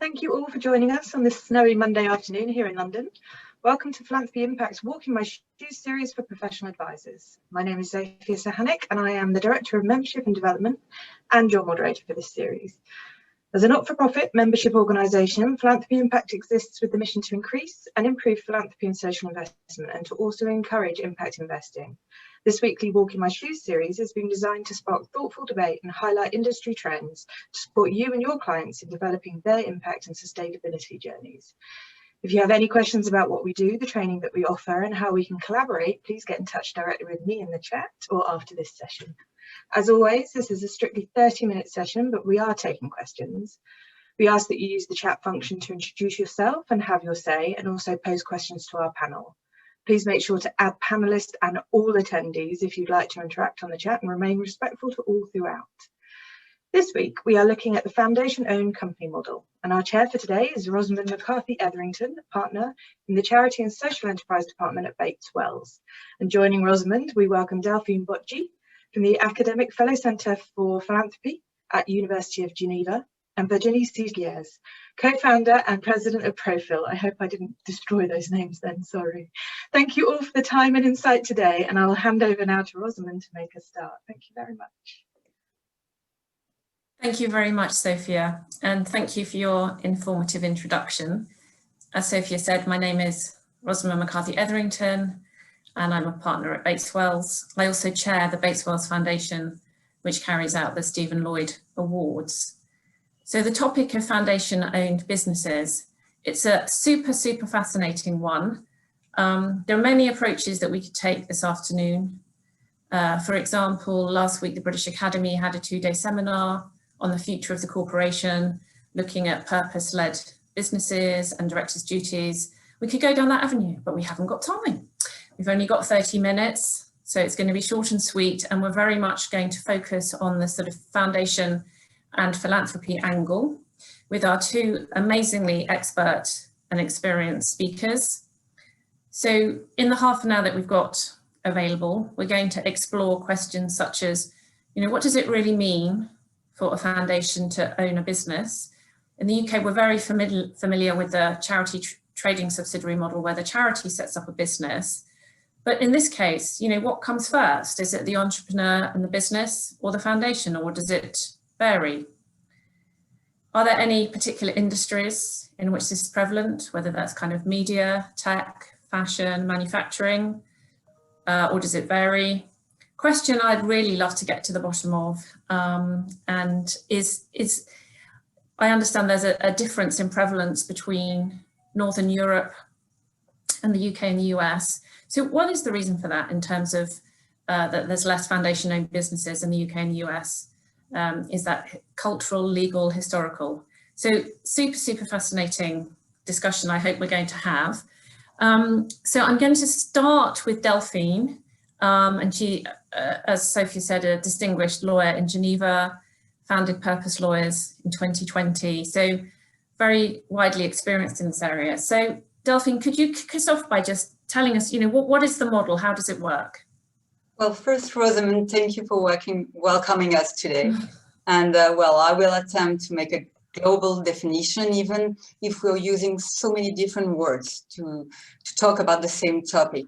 Thank you all for joining us on this snowy Monday afternoon here in London. Welcome to Philanthropy Impact's Walk in My Shoes series for professional advisors. My name is Seghers and I am the Director of Membership and Development and your moderator for this series. As a not-for-profit membership organisation, Philanthropy Impact exists with the mission to increase and improve philanthropy and social investment and to also encourage impact investing. This weekly Walk in My Shoes series has been designed to spark thoughtful debate and highlight industry trends to support you and your clients in developing their impact and sustainability journeys. If you have any questions about what we do, the training that we offer and how we can collaborate, please get in touch directly with me in the chat or after this session. As always, this is a strictly 30-minute session, but we are taking questions. We ask that you use the chat function to introduce yourself and have your say, and also pose questions to our panel. Please make sure to add panelists and all attendees if you'd like to interact on the chat and remain respectful to all throughout. This week, we are looking at the foundation-owned company model, and our chair for today is Rosamund McCarthy Etherington, partner in the Charity and Social Enterprise Department at Bates Wells. And joining Rosamund, we welcome Delphine Bottge from the Academic Fellow Centre for Philanthropy at University of Geneva, and Virginie Seghers, co-founder and president of Prophil. I hope I didn't destroy those names then, sorry. Thank you all for the time and insight today, and I'll hand over now to Rosamund to make us start. Thank you very much. Thank you very much, Sophia, and thank you for your informative introduction. As Sophia said, my name is Rosamund McCarthy Etherington, and I'm a partner at Bates Wells. I also chair the Bates Wells Foundation, which carries out the Stephen Lloyd Awards. So the topic of foundation-owned businesses, it's a super fascinating one. There are many approaches that we could take this afternoon. For example, last week, the British Academy had a 2-day seminar on the future of the corporation, looking at purpose-led businesses and directors' duties. We could go down that avenue, but we haven't got time. We've only got 30 minutes, so it's going to be short and sweet, and we're very much going to focus on the sort of foundation and philanthropy angle with our two amazingly expert and experienced speakers. So in the half an hour that we've got available, we're going to explore questions such as, what does it really mean for a foundation to own a business? In the UK, we're very familiar with the charity trading subsidiary model where the charity sets up a business. But in this case, what comes first? Is it the entrepreneur and the business, or the foundation, or does it vary? Are there any particular industries in which this is prevalent, whether that's kind of media, tech, fashion, manufacturing, or does it vary? Question I'd really love to get to the bottom of, and is I understand there's a difference in prevalence between Northern Europe and the UK and the US. So what is the reason for that in terms of that there's less foundation-owned businesses in the UK and the US? Is that cultural, legal, historical? So super fascinating discussion I hope we're going to have. So I'm going to start with Delphine, and she, as Sophie said, a distinguished lawyer in Geneva, founded Purpose Lawyers in 2020, so very widely experienced in this area. So Delphine, could you kick us off by just telling us, what is the model? How does it work? Well, first, Rosamund, thank you for welcoming us today. And well, I will attempt to make a global definition, even if we're using so many different words to talk about the same topic.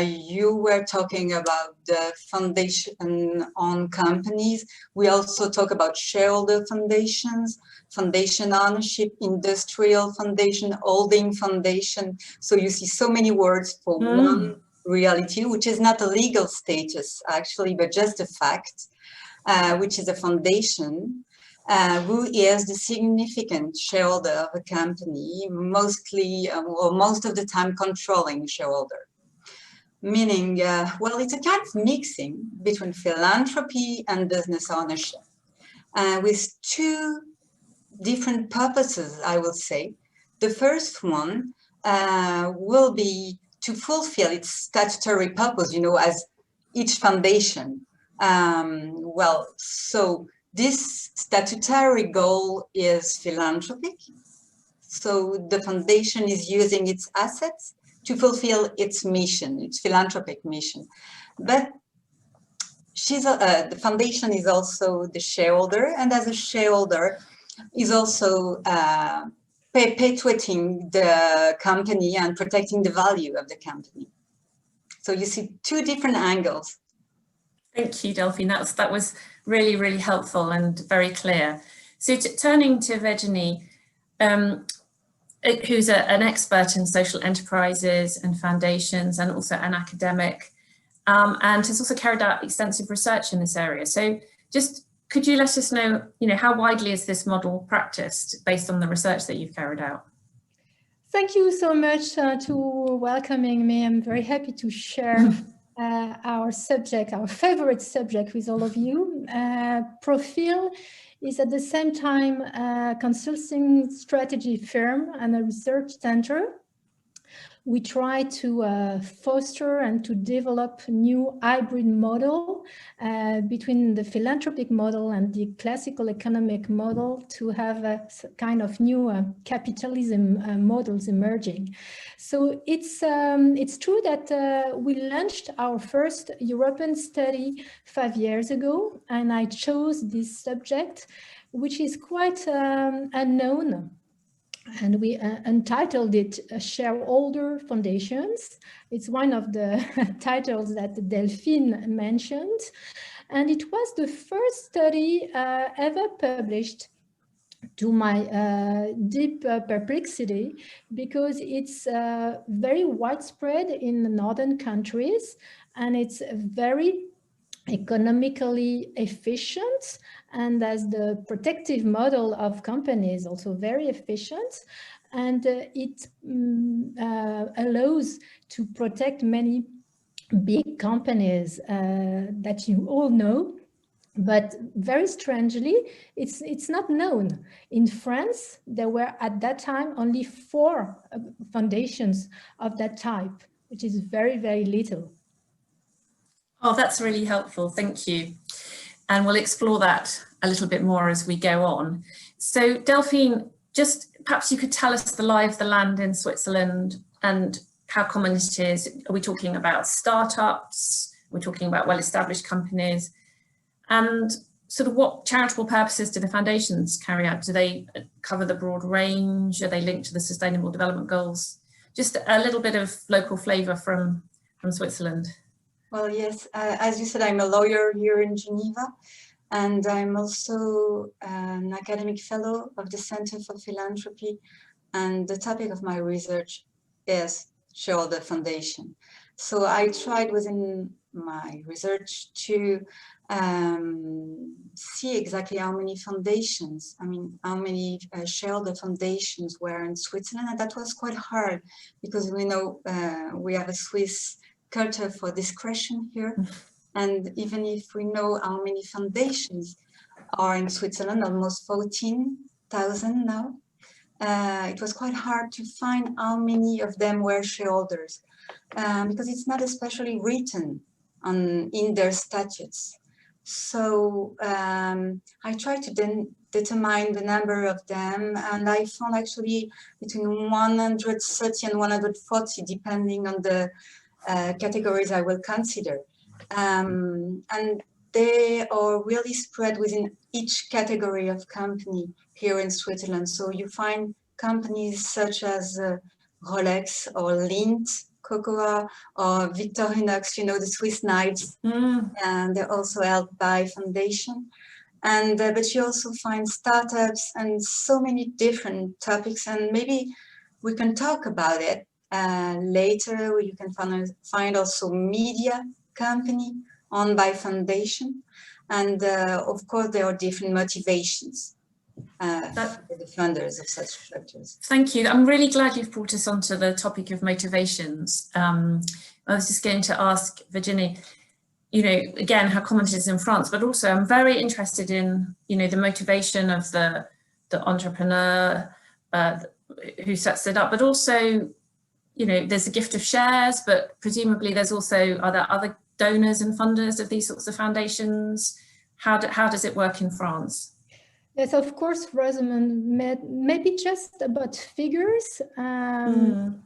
You were talking about the foundation on companies. We also talk about shareholder foundations, foundation ownership, industrial foundation, holding foundation. So you see so many words for one reality, which is not a legal status actually, but just a fact, which is a foundation, who is the significant shareholder of a company, mostly or most of the time controlling shareholder. Meaning, well, it's a kind of mixing between philanthropy and business ownership, with two different purposes, I will say. The first one will be to fulfill its statutory purpose, as each foundation. Well, so this statutory goal is philanthropic. So the foundation is using its assets to fulfill its mission, its philanthropic mission. But the foundation is also the shareholder, and as a shareholder, is also perpetuating the company and protecting the value of the company. So you see two different angles. Thank you, Delphine. That was really, really helpful and very clear. So turning to Virginie, who's an expert in social enterprises and foundations and also an academic, and has also carried out extensive research in this area. So just could you let us know, how widely is this model practiced based on the research that you've carried out? Thank you so much to welcoming me. I'm very happy to share our subject, our favorite subject with all of you. Prophil is at the same time a consulting strategy firm and a research center. We try to foster and to develop new hybrid model between the philanthropic model and the classical economic model to have a kind of new capitalism models emerging. So it's true that we launched our first European study 5 years ago, and I chose this subject, which is quite unknown. And we entitled it Shareholder Foundations. It's one of the titles that Delphine mentioned. And it was the first study ever published, to my deep perplexity, because it's very widespread in the northern countries, and it's very economically efficient, and as the protective model of companies also very efficient, and it allows to protect many big companies that you all know. But very strangely, it's not known. In France, there were at that time only 4 foundations of that type, which is very, very little. Oh, that's really helpful. Thank you. And we'll explore that a little bit more as we go on. So Delphine, just perhaps you could tell us the lie of the land in Switzerland and how common it is. Are we talking about startups? We're talking about well-established companies? And sort of what charitable purposes do the foundations carry out? Do they cover the broad range? Are they linked to the Sustainable Development Goals? Just a little bit of local flavour from Switzerland. Well, yes, as you said, I'm a lawyer here in Geneva, and I'm also an academic fellow of the Center for Philanthropy, and the topic of my research is Shareholder Foundation. So I tried within my research to see exactly how many foundations, how many shareholder foundations were in Switzerland, and that was quite hard because we know we have a Swiss culture for discretion here, and even if we know how many foundations are in Switzerland, almost 14,000 now, it was quite hard to find how many of them were shareholders because it's not especially written in their statutes. So I tried to then determine the number of them, and I found actually between 130 and 140 depending on the categories I will consider, and they are really spread within each category of company here in Switzerland. So you find companies such as Rolex or Lindt, Cocoa, or Victorinox, the Swiss knives, and they're also held by foundation. And but you also find startups and so many different topics, and maybe we can talk about it later. You can find also media company owned by foundation, and of course there are different motivations for the funders of such structures. Thank you. I'm really glad you've brought us onto the topic of motivations. I was just going to ask Virginie, again, how common it is in France, but also I'm very interested in, the motivation of the entrepreneur who sets it up, but also, there's a gift of shares, but presumably are there other donors and funders of these sorts of foundations? How does it work in France? Yes, of course, Rosamund, maybe just about figures.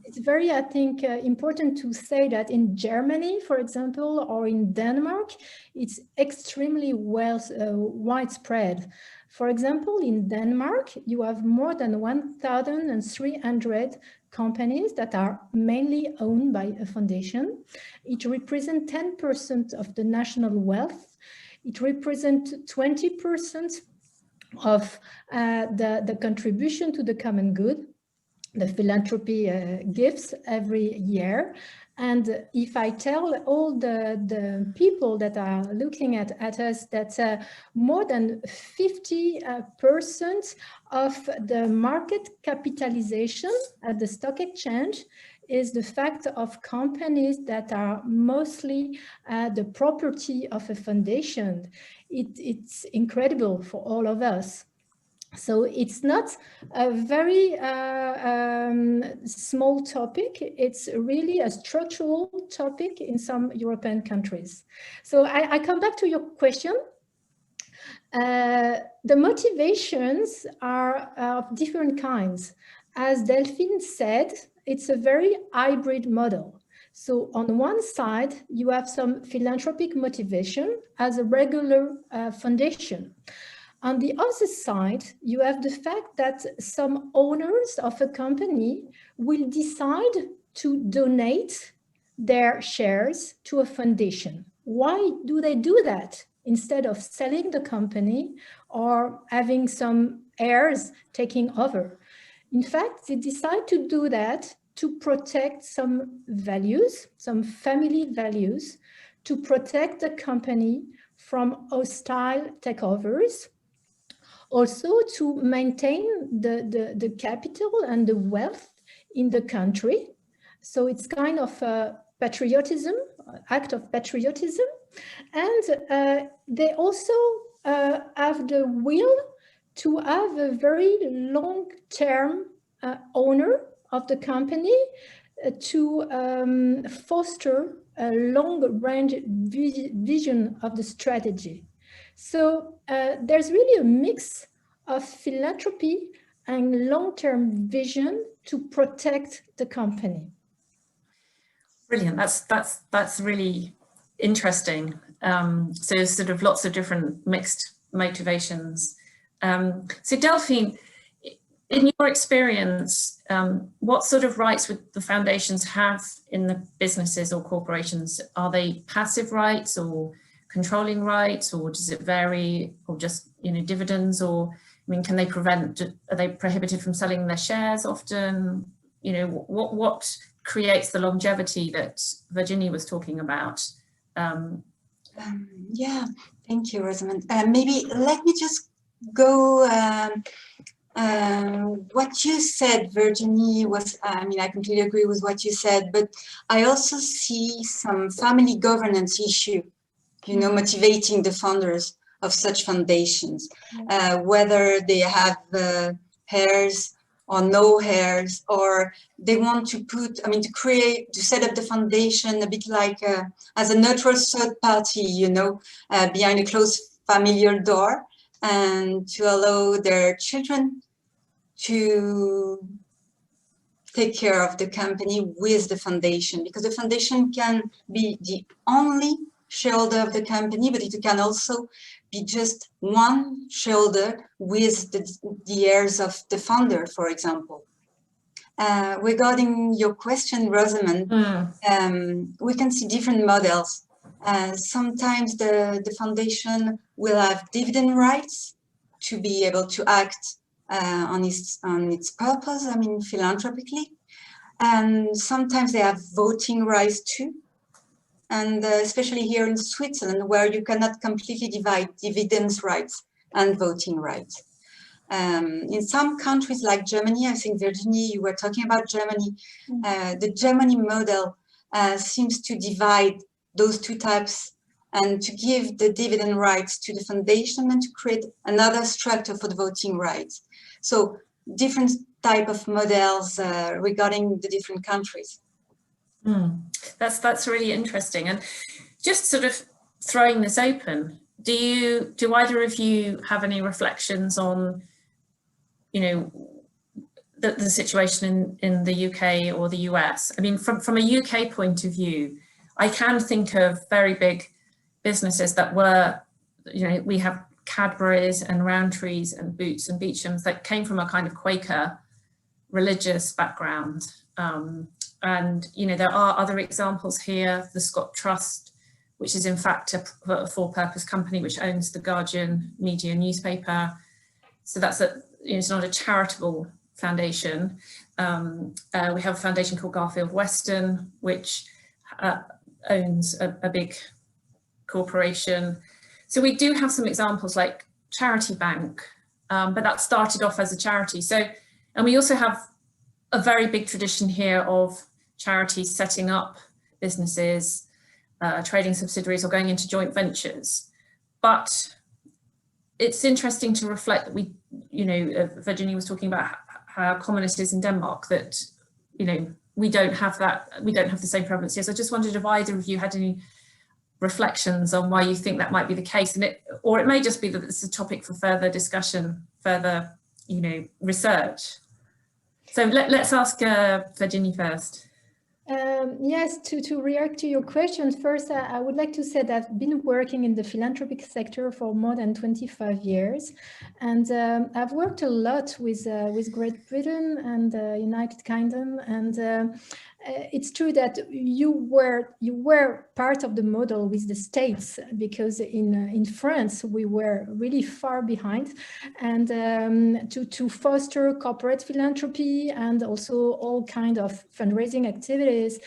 It's very, I think, important to say that in Germany, for example, or in Denmark, it's extremely widespread. For example, in Denmark, you have more than 1,300 companies that are mainly owned by a foundation. It represents 10% of the national wealth. It represents 20% of the contribution to the common good, the philanthropy gives every year. And if I tell all the people that are looking at us that more than 50% of the market capitalization at the stock exchange is the fact of companies that are mostly the property of a foundation. It's incredible for all of us. So it's not a very small topic. It's really a structural topic in some European countries. So I come back to your question. The motivations are of different kinds. As Delphine said, it's a very hybrid model. So on one side, you have some philanthropic motivation as a regular foundation. On the other side, you have the fact that some owners of a company will decide to donate their shares to a foundation. Why do they do that? Instead of selling the company or having some heirs taking over. In fact, they decide to do that to protect some values, some family values, to protect the company from hostile takeovers. Also to maintain the capital and the wealth in the country. So it's kind of a patriotism, act of patriotism. And they also have the will to have a very long-term owner of the company to foster a long-range vision of the strategy. So there's really a mix of philanthropy and long-term vision to protect the company. Brilliant. That's really interesting. So sort of lots of different mixed motivations. So Delphine, in your experience, what sort of rights would the foundations have in the businesses or corporations? Are they passive rights or controlling rights, or does it vary, or just, you know, dividends, or, I mean, can they are they prohibited from selling their shares often? You know, what creates the longevity that Virginie was talking about? Yeah, thank you, Rosamund. Maybe let me just go, what you said, Virginie, was, I mean, I completely agree with what you said, but I also see some family governance issue, you know, motivating the founders of such foundations, whether they have heirs or no heirs, or they want to put, I mean, to set up the foundation a bit like as a neutral third party, you know, behind a closed familiar door, and to allow their children to take care of the company with the foundation, because the foundation can be the only shareholder of the company, but it can also be just one shareholder with the heirs of the founder, for example. Regarding your question, Rosamund, we can see different models. Sometimes the foundation will have dividend rights to be able to act on its purpose, I mean, philanthropically. And sometimes they have voting rights too. And especially here in Switzerland, where you cannot completely divide dividends rights and voting rights. In some countries like Germany, I think, Virginie, you were talking about Germany, the Germany model seems to divide those two types and to give the dividend rights to the foundation and to create another structure for the voting rights. So different type of models regarding the different countries. That's really interesting. And just sort of throwing this open, do either of you have any reflections on, you know, the situation in the UK or the US? I mean, from a UK point of view, I can think of very big businesses that were, you know, we have Cadbury's and Rowntree's and Boots and Beecham's that came from a kind of Quaker religious background. And, you know, there are other examples here, the Scott Trust, which is in fact a for-purpose company which owns the Guardian media newspaper. So that's it's not a charitable foundation. We have a foundation called Garfield Weston, which owns a big corporation. So we do have some examples like Charity Bank, but that started off as a charity. So, and we also have a very big tradition here of charities setting up businesses, trading subsidiaries or going into joint ventures. But it's interesting to reflect that we, you know, Virginie was talking about how common it is in Denmark that, you know, we don't have the same prevalence here. So I just wondered if either of you had any reflections on why you think that might be the case, and or it may just be that it's a topic for further discussion, further, you know, research. So let's ask Virginie first. Yes, to react to your question, first, I would like to say that I've been working in the philanthropic sector for more than 25 years. And I've worked a lot with Great Britain and United Kingdom. And it's true that you were part of the model with the States, because in France, we were really far behind. And to foster corporate philanthropy and also all kind of fundraising activities,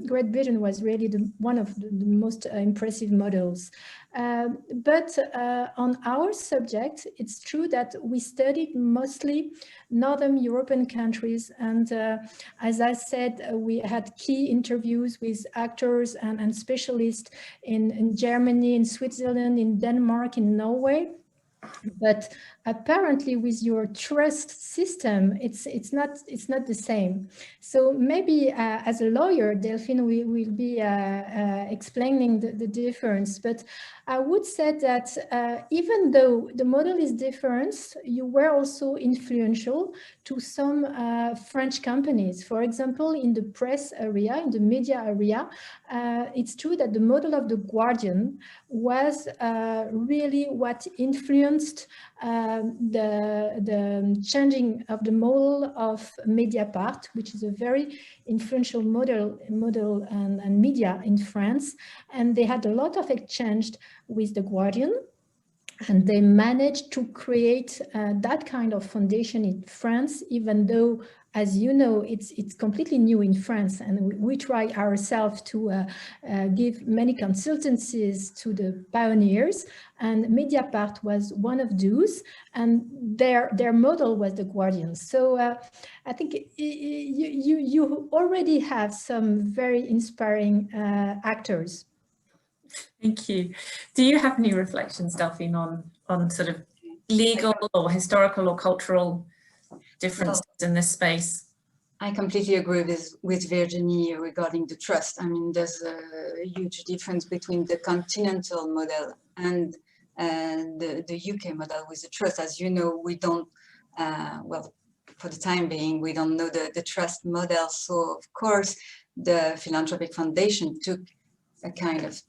Great Britain was really one of the most impressive models. But on our subject, it's true that we studied mostly Northern European countries. And as I said, we had key interviews with actors and specialists in Germany, in Switzerland, in Denmark, in Norway. But apparently with your trust system, it's not the same. So maybe as a lawyer, Delphine will be explaining the difference. But I would say that even though the model is different, you were also influential to some French companies. For example, in the press area, in the media area, it's true that the model of the Guardian was really what influenced the changing of the model of Mediapart, which is a very influential model and media in France. And they had a lot of exchange with the Guardian. And they managed to create that kind of foundation in France, even though, as you know, it's completely new in France. And we try ourselves to give many consultancies to the pioneers. And Mediapart was one of those. And their model was the Guardian. So I think you already have some very inspiring actors. Thank you. Do you have any reflections, Delphine, on sort of legal or historical or cultural differences in this space? I completely agree with Virginie regarding the trust. I mean, there's a huge difference between the continental model and the UK model with the trust. As you know, we don't, well, for the time being, we don't know the trust model. So, of course, the Philanthropic Foundation took a kind of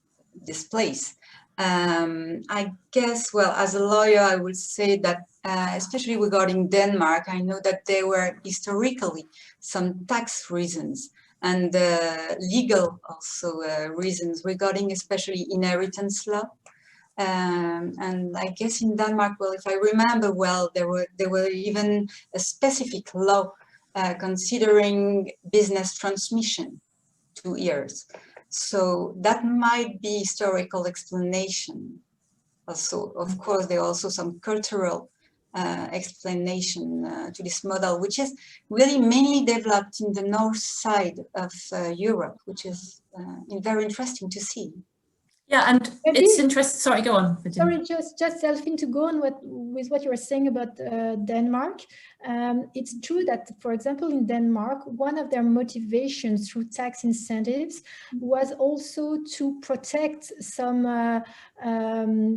this place. I guess, well, as a lawyer, I would say that, especially regarding Denmark, I know that there were historically some tax reasons and legal also reasons regarding especially inheritance law. And I guess in Denmark, well, if I remember well, there were even a specific law considering business transmission to heirs. So that might be historical explanation. Also, of course, there are also some cultural explanation to this model, which is really mainly developed in the north side of Europe, which is very interesting to see. Yeah, and maybe, it's interesting. Sorry, go on, Virginie. Sorry, just Delphine, to go on with what you were saying about Denmark. It's true that, for example, in Denmark, one of their motivations through tax incentives was also to protect some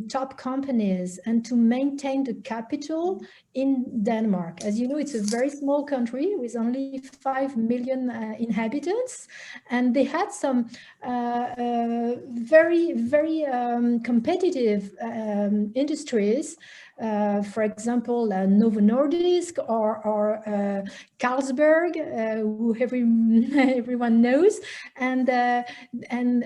top companies and to maintain the capital in Denmark. As you know, it's a very small country with only 5 million inhabitants, and they had some very, very competitive industries. For example, Novo Nordisk or Carlsberg, who everyone knows, and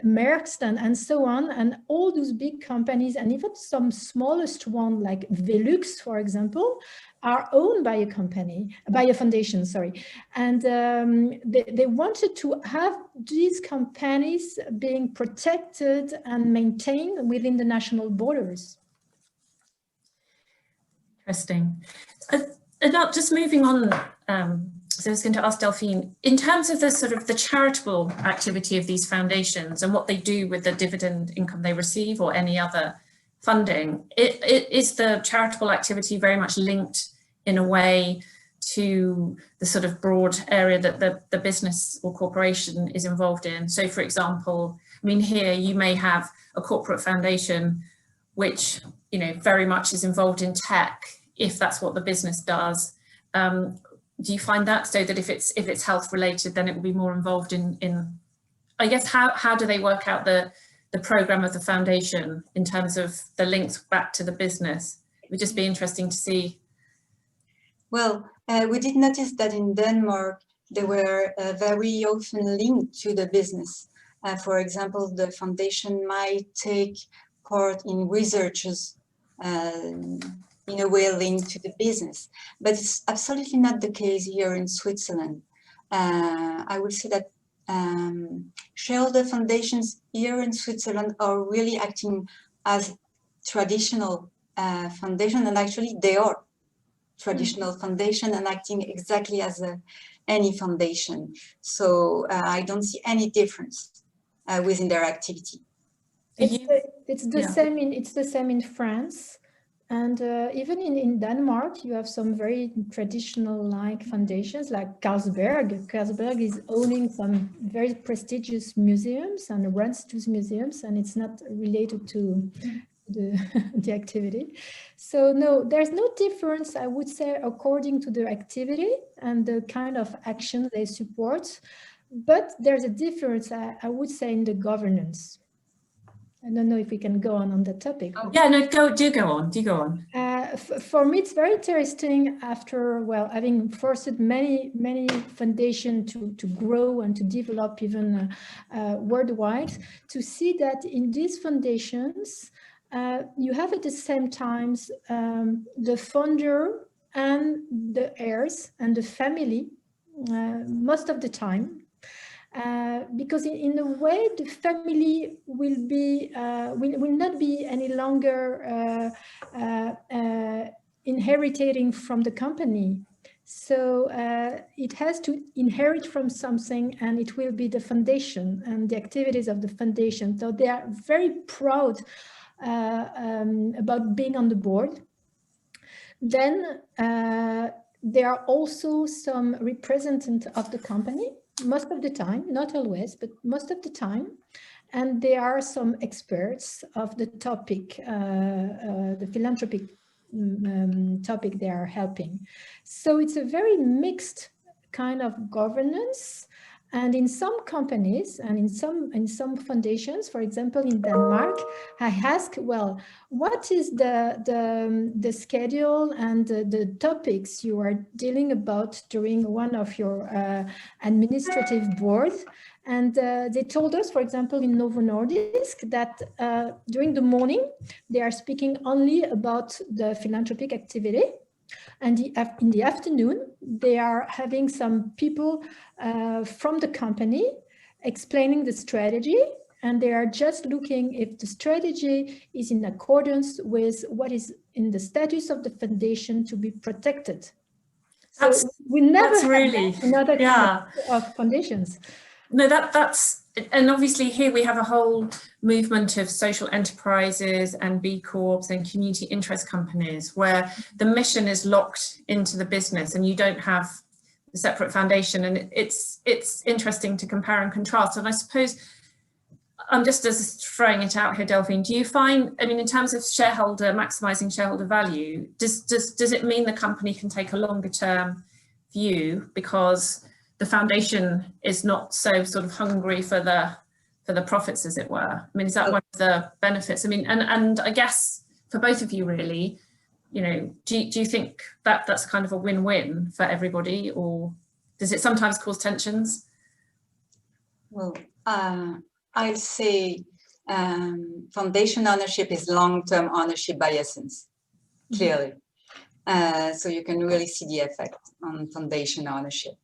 Maersk and so on, and all those big companies, and even some smallest one like Velux, for example, are owned by a company, by a foundation, sorry. And they wanted to have these companies being protected and maintained within the national borders. Interesting. Now, just moving on, so I was going to ask Delphine, in terms of the sort of the charitable activity of these foundations and what they do with the dividend income they receive or any other funding, is the charitable activity very much linked in a way to the sort of broad area that the business or corporation is involved in? So, for example, I mean, here you may have a corporate foundation which, you know, very much is involved in tech, if that's what the business does. Do you find that, so that if it's health related, then it will be more involved in I guess, how do they work out the program of the foundation in terms of the links back to the business? It would just be interesting to see. Well, we did notice that in Denmark, they were very often linked to the business. For example, the foundation might take part in researches in a way linked to the business, but it's absolutely not the case here in Switzerland. I would say that shareholder foundations here in Switzerland are really acting as traditional foundation, and actually they are traditional foundation and acting exactly as any foundation. So I don't see any difference within their activity. It's the same in France, and even in Denmark, you have some very traditional like foundations like Carlsberg. Carlsberg is owning some very prestigious museums and runs those museums, and it's not related to the activity. So no, there's no difference, I would say, according to their activity and the kind of action they support, but there's a difference, I would say, in the governance. I don't know if we can go on that topic. Oh. Yeah, no, do go on. For me, it's very interesting after, well, having forced many foundations to grow and to develop even worldwide, to see that in these foundations, you have at the same times the founder and the heirs and the family most of the time. Because in a way the family will not be any longer inheriting from the company. So it has to inherit from something, and it will be the foundation and the activities of the foundation. So they are very proud about being on the board. Then there are also some representatives of the company, most of the time, not always, but most of the time. And there are some experts of the topic, the philanthropic topic they are helping. So it's a very mixed kind of governance. And in some companies and in some foundations, for example, in Denmark, I ask, well, what is the schedule and the topics you are dealing about during one of your administrative boards? And they told us, for example, in Novo Nordisk, that during the morning, they are speaking only about the philanthropic activity. And in the afternoon, they are having some people from the company explaining the strategy, and they are just looking if the strategy is in accordance with what is in the status of the foundation to be protected. So we never have another kind of foundations. No, that's, and obviously here we have a whole movement of social enterprises and B Corps and community interest companies where the mission is locked into the business and you don't have a separate foundation. And it's interesting to compare and contrast. And I suppose I'm just throwing it out here, Delphine. Do you find, I mean, in terms of maximising shareholder value, does it mean the company can take a longer term view because the foundation is not so sort of hungry for the profits, as it were? I mean, is that one of the benefits? I mean, and I guess for both of you, really, you know, do you think that that's kind of a win-win for everybody, or does it sometimes cause tensions? Well, I'll say foundation ownership is long-term ownership by essence, clearly. So you can really see the effect on foundation ownership.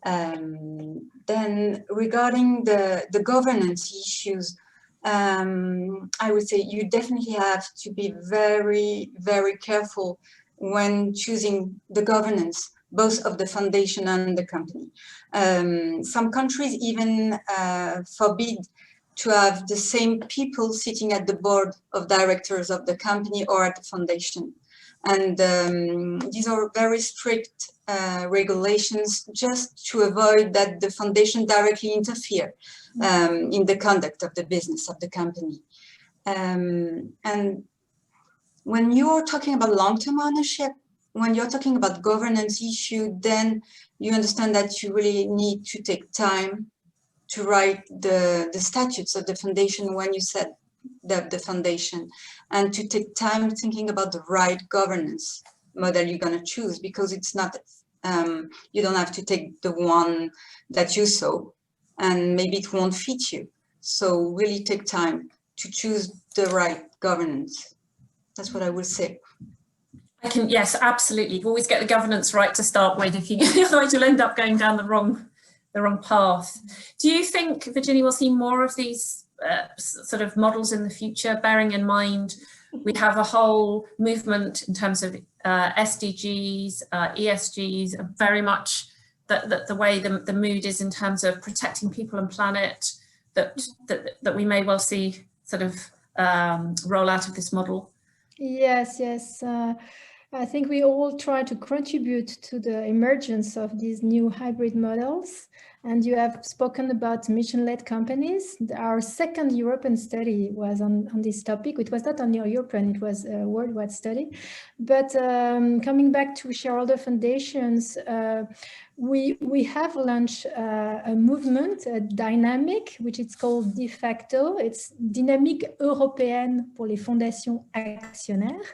Then regarding the governance issues, I would say you definitely have to be very, very careful when choosing the governance, both of the foundation and the company. Some countries even forbid to have the same people sitting at the board of directors of the company or at the foundation. And these are very strict regulations just to avoid that the foundation directly interfere in the conduct of the business of the company. And when you're talking about long-term ownership, when you're talking about governance issue, then you understand that you really need to take time to write the statutes of the foundation when you set the foundation, and to take time thinking about the right governance model you're going to choose, because it's not, you don't have to take the one that you saw and maybe it won't fit you. So really take time to choose the right governance. That's what I would say. Yes, absolutely. You always get the governance right to start with. If you, otherwise you'll end up going down the wrong path. Do you think, Virginie, we'll see more of these sort of models in the future, bearing in mind we have a whole movement in terms of SDGs, ESGs, very much the way the mood is in terms of protecting people and planet, that we may well see sort of roll out of this model? Yes. I think we all try to contribute to the emergence of these new hybrid models. And you have spoken about mission-led companies. Our second European study was on this topic. It was not only European, it was a worldwide study. But coming back to shareholder foundations, we have launched a movement, a dynamic, which is called de facto. It's Dynamique Européenne pour les Fondations Actionnaires,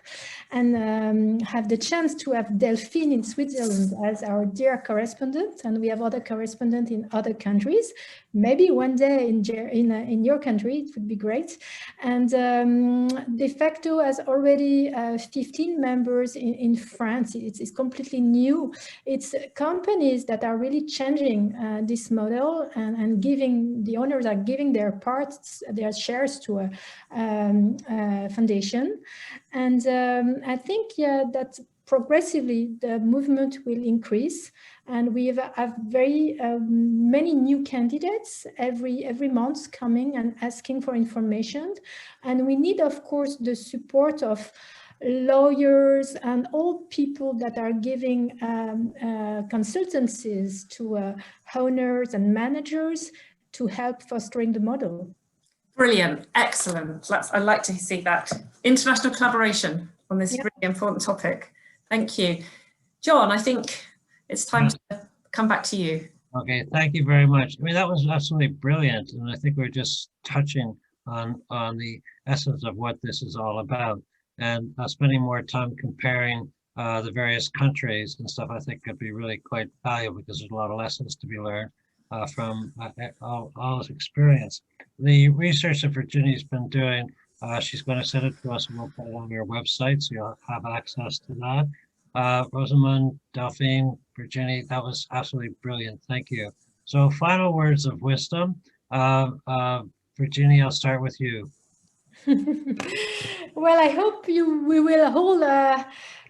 and have the chance to have Delphine in Switzerland as our dear correspondent, and we have other correspondents in other countries. Maybe one day in your country, it would be great. And de facto has already 15 members in France. It's completely new. It's companies that are really changing this model and giving, the owners are giving their parts, their shares to a foundation. And I think that progressively the movement will increase, and we have very many new candidates every month coming and asking for information. And we need, of course, the support of lawyers and all people that are giving consultancies to owners and managers to help fostering the model. Brilliant, excellent. I'd like to see that international collaboration on this really important topic. Thank you. John, I think it's time to come back to you. Okay, thank you very much. I mean, that was absolutely brilliant. And I think we're just touching on the essence of what this is all about. And spending more time comparing the various countries and stuff, I think could be really quite valuable, because there's a lot of lessons to be learned from all this experience. The research that Virginie's been doing, she's going to send it to us and we'll put it on our website, so you'll have access to that. Rosamund, Delphine, Virginie, that was absolutely brilliant. Thank you. So final words of wisdom. Virginie, I'll start with you. Well, I hope we will all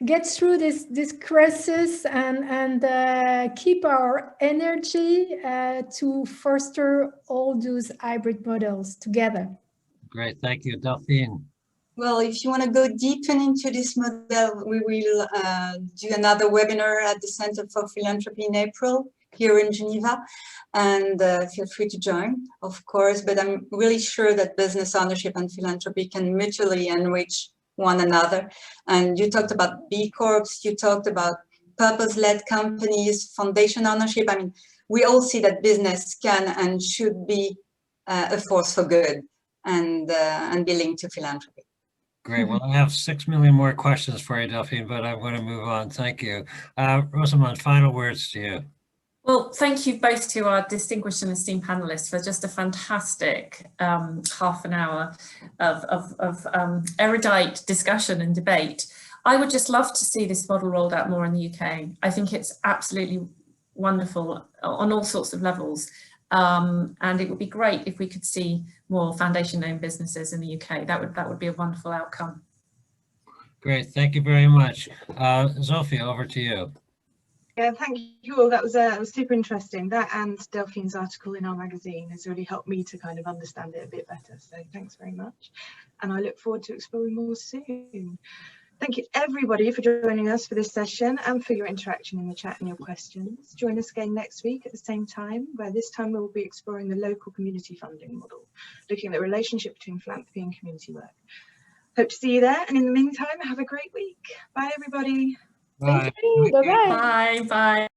get through this crisis and keep our energy to foster all those hybrid models together. Great, thank you. Delphine. Well, if you want to go deeper into this model, we will do another webinar at the Center for Philanthropy in April. here in Geneva, and feel free to join, of course. But I'm really sure that business ownership and philanthropy can mutually enrich one another. And you talked about B Corps, you talked about purpose-led companies, foundation ownership. I mean, we all see that business can and should be a force for good and be linked to philanthropy. Great. Well, I have 6 million more questions for you, Delphine, but I'm going to move on. Thank you. Rosamund, final words to you. Well, thank you both to our distinguished and esteemed panelists for just a fantastic half an hour of erudite discussion and debate. I would just love to see this model rolled out more in the UK. I think it's absolutely wonderful on all sorts of levels. And it would be great if we could see more foundation-owned businesses in the UK. That would be a wonderful outcome. Great, thank you very much. Zofia, over to you. Yeah, thank you all. That was super interesting. That and Delphine's article in our magazine has really helped me to kind of understand it a bit better. So thanks very much. And I look forward to exploring more soon. Thank you everybody for joining us for this session and for your interaction in the chat and your questions. Join us again next week at the same time, where this time we'll be exploring the local community funding model, looking at the relationship between philanthropy and community work. Hope to see you there, and in the meantime, have a great week. Bye everybody. Bye. Thank you. Bye-bye. Bye. Bye.